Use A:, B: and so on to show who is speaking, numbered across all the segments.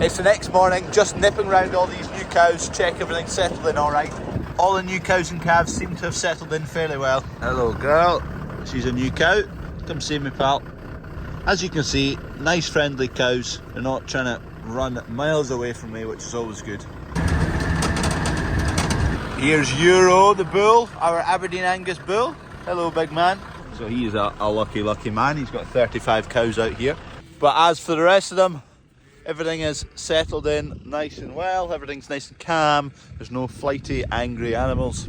A: It's the next morning, just nipping around all these new cows, check everything's settled in alright. All the new cows and calves seem to have settled in fairly well. Hello girl, she's a new cow. Come see me, pal. As you can see, nice friendly cows. They're not trying to run miles away from me, which is always good. Here's Euro the bull, our Aberdeen Angus bull. Hello big man. So he's a lucky man. He's got 35 cows out here. But as for the rest of them, everything is settled in nice and well. Everything's nice and calm. There's no flighty, angry animals.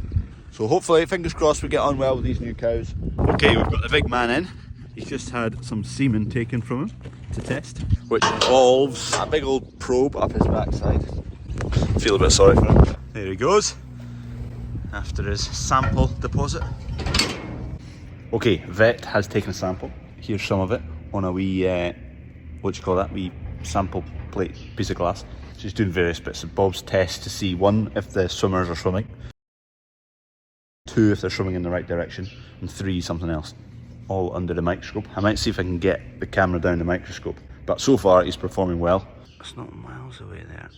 A: So hopefully, fingers crossed, we get on well with these new cows. Okay, we've got the big man in. He's just had some semen taken from him to test, which involves a big old probe up his backside. Feel a bit sorry for him. There he goes, after his sample deposit. Okay, vet has taken a sample. Here's some of it on a wee, wee sample plate, piece of glass. She's doing various bits of bobs tests to see, 1, if the swimmers are swimming, 2, if they're swimming in the right direction, and 3, something else. All under the microscope. I might see if I can get the camera down the microscope, but so far he's performing well. It's not miles away there.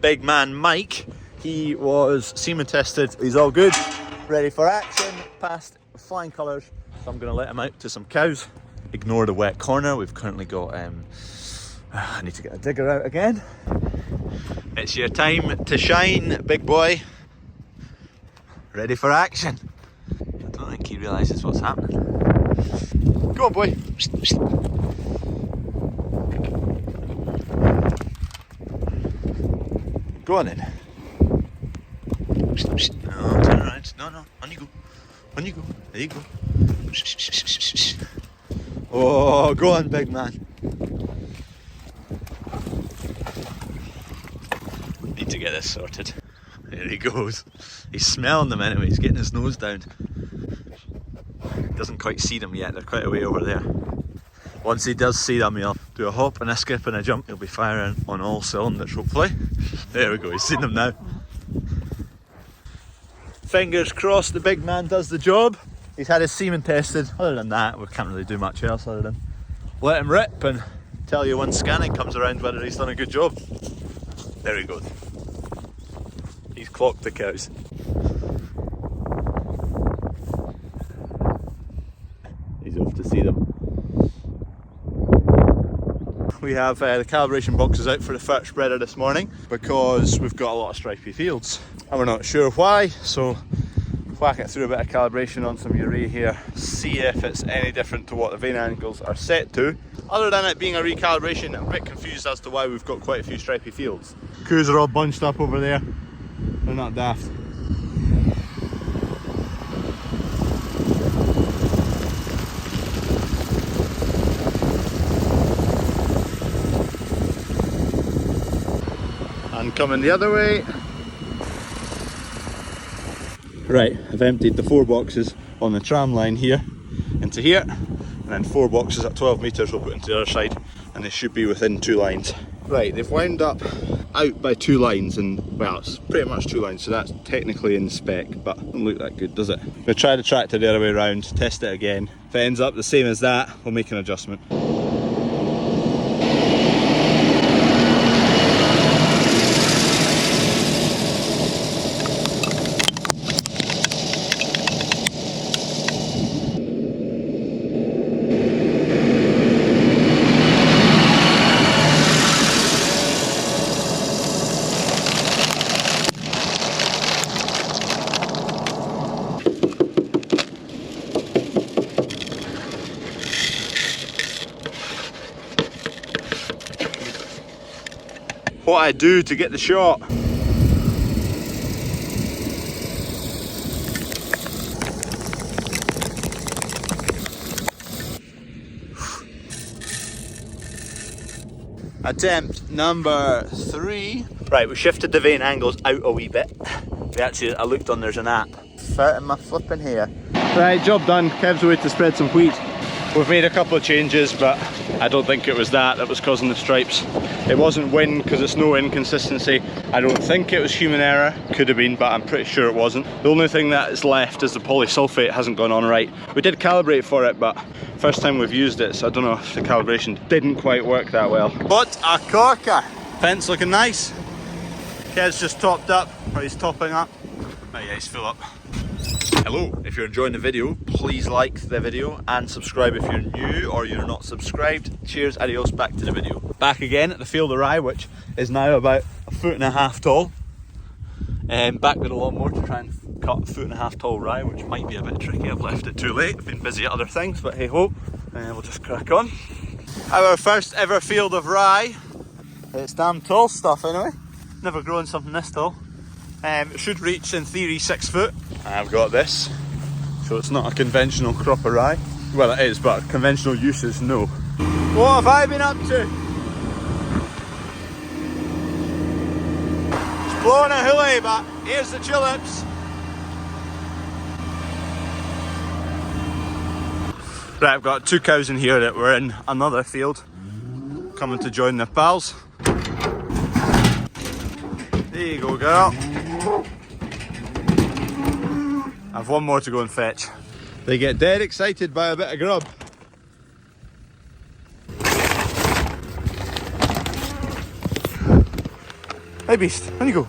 A: Big man Mike, he was semen tested, he's all good, ready for action, passed flying colours, so I'm going to let him out to some cows. Ignore the wet corner, we've currently got, I need to get a digger out again. It's your time to shine, big boy. Ready for action. I don't think he realises what's happening. Go on boy. Go on in. No, turn around. No, on you go. On you go. There you go. Oh, go on, big man. Need to get this sorted. There he goes. He's smelling them anyway. He's getting his nose down. Doesn't quite see them yet. They're quite a way over there. Once he does see them, he'll do a hop and a skip and a jump. He'll be firing on all cylinders, hopefully. There we go, he's seen them now. Fingers crossed the big man does the job. He's had his semen tested. Other than that, we can't really do much else other than let him rip and tell you when scanning comes around whether he's done a good job. There he goes. He's clocked the cows. He's off to see them. We have the calibration boxes out for the first spreader this morning because we've got a lot of stripy fields and we're not sure why, so whack it through a bit of calibration on some urea here, see if it's any different to what the vein angles are set to. Other than it being a recalibration, I'm a bit confused as to why we've got quite a few stripy fields. Coos are all bunched up over there, they're not daft. And coming the other way. Right, I've emptied the 4 boxes on the tram line here into here, and then 4 boxes at 12 metres we'll put into the other side, and they should be within 2 lines. Right, they've wound up out by 2 lines, and well, it's pretty much 2 lines, so that's technically in spec, but doesn't look that good, does it? We'll try the tractor the other way around, test it again. If it ends up the same as that, we'll make an adjustment. What I do to get the shot. Attempt number 3. Right, we shifted the vein angles out a wee bit. I looked on, there's an app. Out in my flipping hair. Right, job done. Kev's away to spread some wheat.
B: We've made a couple of changes, but I don't think it was that was causing the stripes. It wasn't wind because it's no inconsistency. I don't think it was human error. Could have been, but I'm pretty sure it wasn't. The only thing that is left is the polysulfate hasn't gone on right. We did calibrate for it, but first time we've used it, so I don't know if the calibration didn't quite work that well.
A: What a corker! Fence looking nice. Ked's just topped up, or he's topping up. Oh yeah, he's full up. Hello, if you're enjoying the video, please like the video and subscribe if you're new or you're not subscribed. Cheers, adios, back to the video. Back again at the field of rye, which is now about 1.5 feet tall. Back with a lawnmower to try and cut 1.5 feet tall rye, which might be a bit tricky. I've left it too late, I've been busy at other things, but hey ho, we'll just crack on. Our first ever field of rye. It's damn tall stuff anyway. Never grown something this tall. It should reach, in theory, 6 foot. I've got this, so it's not a conventional crop of rye. Well, it is, but conventional uses, no. What have I been up to? It's blowing a hoolie, but here's the tulips. Right, I've got 2 cows in here that were in another field, coming to join their pals. There you go, girl. I've one more to go and fetch. They get dead excited by a bit of grub. Hey beast, on you go.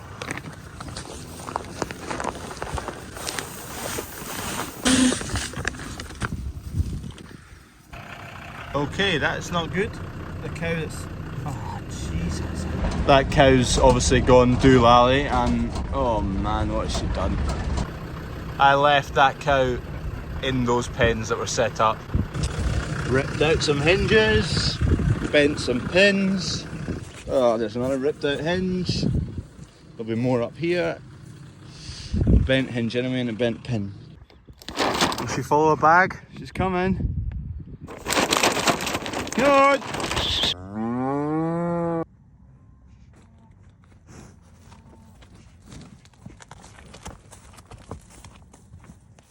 A: Okay, that's not good. The cow that's... Oh, Jesus. That cow's obviously gone doolally and... Oh man, what has she done? I left that cow in those pens that were set up. Ripped out some hinges, bent some pins. Oh, there's another ripped out hinge. There'll be more up here. A bent hinge anyway and a bent pin. Will she follow a bag? She's coming. Good!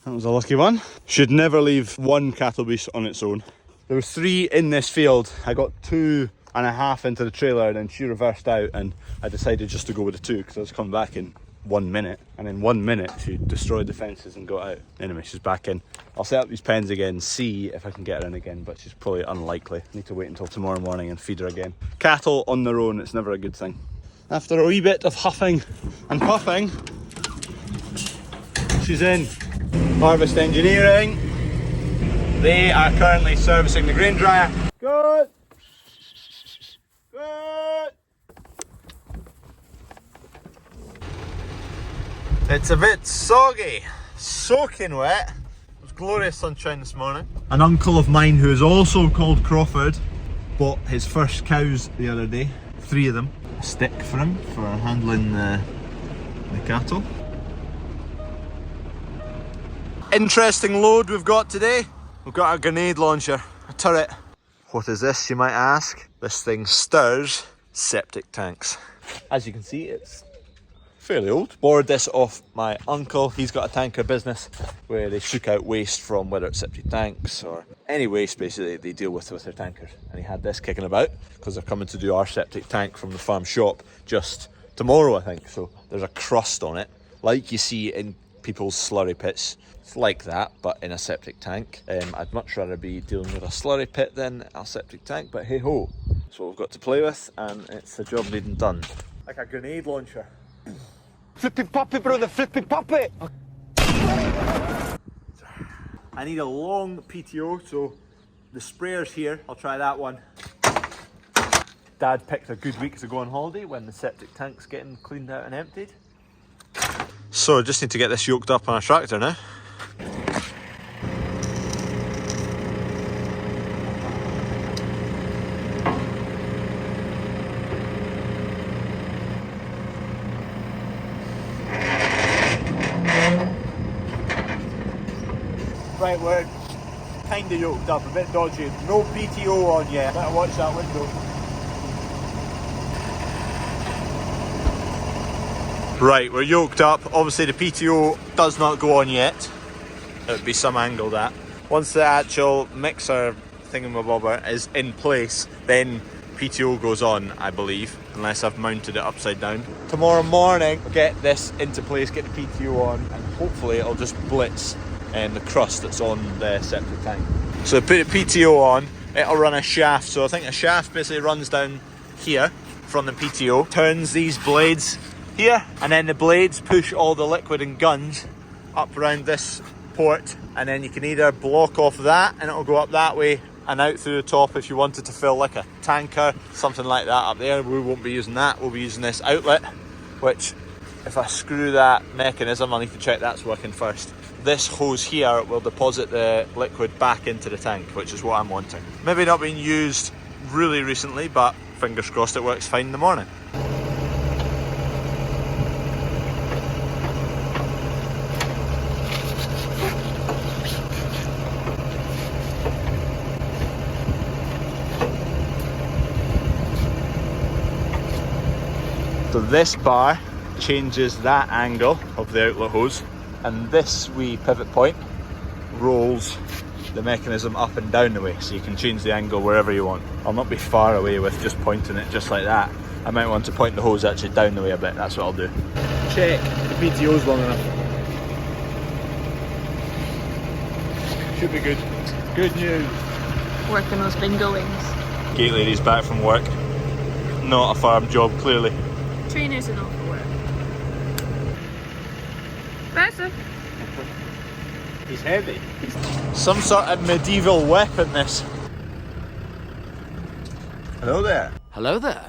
A: That was a lucky one. Should never leave one cattle beast on its own. There was 3 in this field. I got 2.5 into the trailer and then she reversed out and I decided just to go with the 2 because I was coming back in 1 minute. And in 1 minute she destroyed the fences and got out. Anyway, she's back in. I'll set up these pens again, see if I can get her in again, but she's probably unlikely. I need to wait until tomorrow morning and feed her again. Cattle on their own, it's never a good thing. After a wee bit of huffing and puffing, she's in. Harvest Engineering. They are currently servicing the grain dryer. Good. Good. It's a bit soggy, soaking wet. It was glorious sunshine this morning. An uncle of mine who is also called Crawford bought his first cows the other day. 3 of them. A stick for him for handling the cattle. Interesting load we've got today. We've got a grenade launcher, a turret. What is this, you might ask? This thing stirs septic tanks. As you can see, it's fairly old. Borrowed this off my uncle. He's got a tanker business where they shook out waste from whether it's septic tanks or any waste basically they deal with their tankers. And he had this kicking about because they're coming to do our septic tank from the farm shop just tomorrow, I think. So there's a crust on it, like you see in people's slurry pits. It's like that, but in a septic tank. I'd much rather be dealing with a slurry pit than a septic tank, but hey ho, that's what we've got to play with, and it's a job needing done. Like a grenade launcher. Flippy poppy, brother, flippy poppy! I need a long PTO, so the sprayer's here. I'll try that one. Dad picked a good week to go on holiday when the septic tank's getting cleaned out and emptied. So just need to get this yoked up on a tractor now. Right, we're kinda yoked up, a bit dodgy. No PTO on yet. Better watch that window. Right, we're yoked up. Obviously the PTO does not go on yet. It would be some angle that. Once the actual mixer thingamabobber is in place, then PTO goes on, I believe, unless I've mounted it upside down. Tomorrow morning, we'll get this into place, get the PTO on, and hopefully it'll just blitz the crust that's on the septic tank. So put the PTO on, it'll run a shaft. So I think a shaft basically runs down here from the PTO, turns these blades here, and then the blades push all the liquid and guns up around this port, and then you can either block off that and it'll go up that way and out through the top if you wanted to fill like a tanker, something like that up there. We won't be using that, we'll be using this outlet, which if I screw that mechanism, I'll need to check that's working first. This hose here will deposit the liquid back into the tank, which is what I'm wanting. Maybe not being used really recently, but fingers crossed it works fine in the morning. So this bar changes that angle of the outlet hose, and this wee pivot point rolls the mechanism up and down the way, so you can change the angle wherever you want. I'll not be far away with just pointing it just like that. I might want to point the hose actually down the way a bit, that's what I'll do. Check the PTO's long enough. Should be good. Good news.
C: Working those bingo wings.
A: Gate lady's back from work. Not a farm job, clearly.
C: Trainers are not for work. Better.
A: He's heavy. Some sort of medieval weapon, this. Hello there.
D: Hello there.